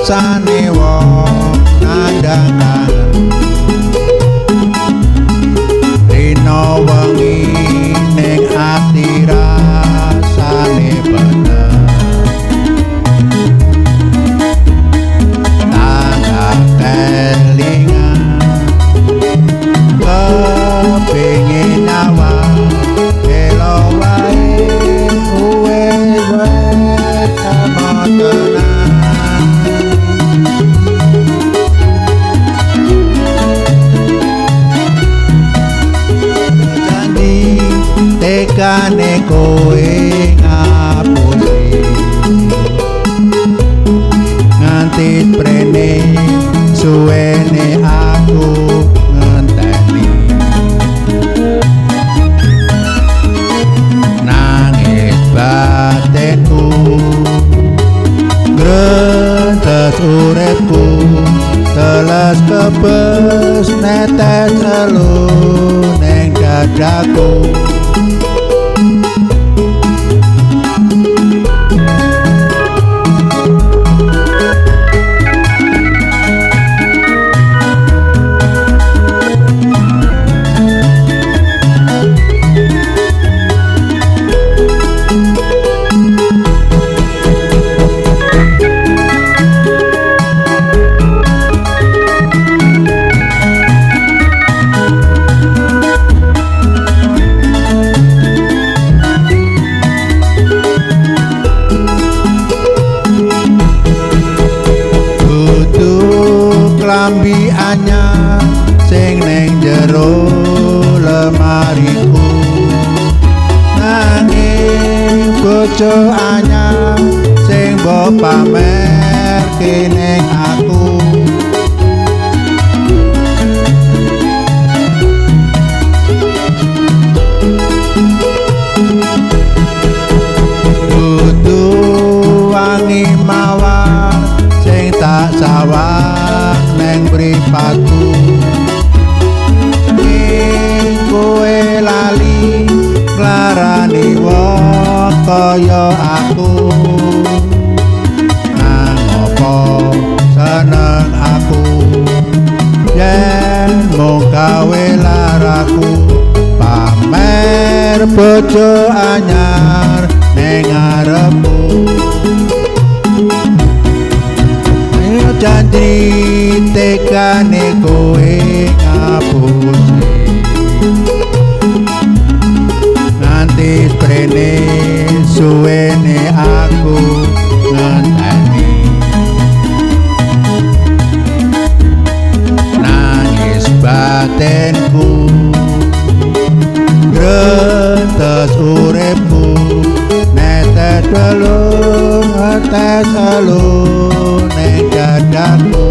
rasane wong nandang rino wengi ning ati rasane bener tangga kelingan kepingin nyawa elo wae wes sama tenang janji tekane kowe ngapusi nganti prene suwene aku ngenteni nangis batinku gretes uripku teles kebes netes telu ning dadaku klambi anyar sing ning jero lemariku nanging bojo anyar sing mbok pamerke ning aku kudu wangi mawar sing tak sawang neng mripatku ing kowe lali nglarani wong kaya aku nang apa seneng aku yen mung gawe laraku pamer bojo anyar ning ngarepku janji tekane kowe ngapusi nganti sprene suwene aku ngenteni nangis batinku gretes uripku netes belum netes alun ning dadaku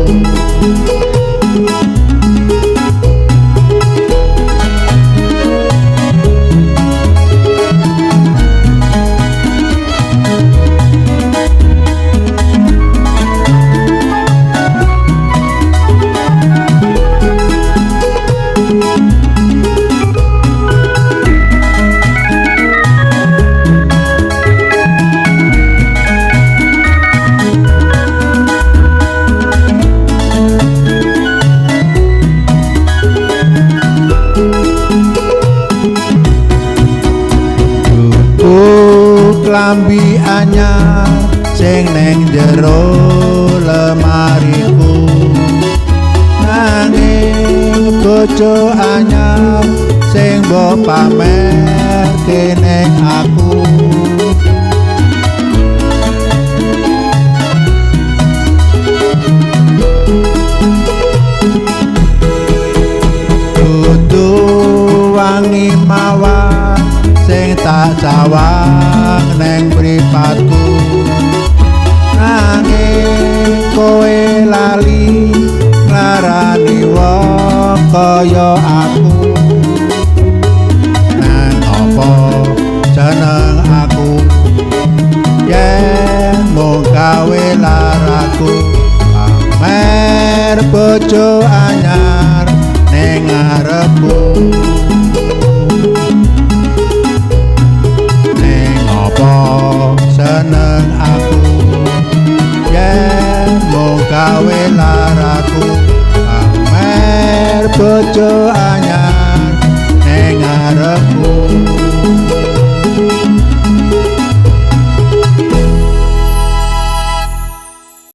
klambi anyar sing ning jero lemariku nanging bojo anyar sing mbok pamerke ning aku kudu wangi mawar sing tak sawang neng mripatku nanging kowe lali nglarani wong kaya aku nang apa seneng aku yen mung gawe laraku pamer bojo anyar ning ngarepku seneng aku yen mung gawe laraku pamer bojo anyar ning ngarepku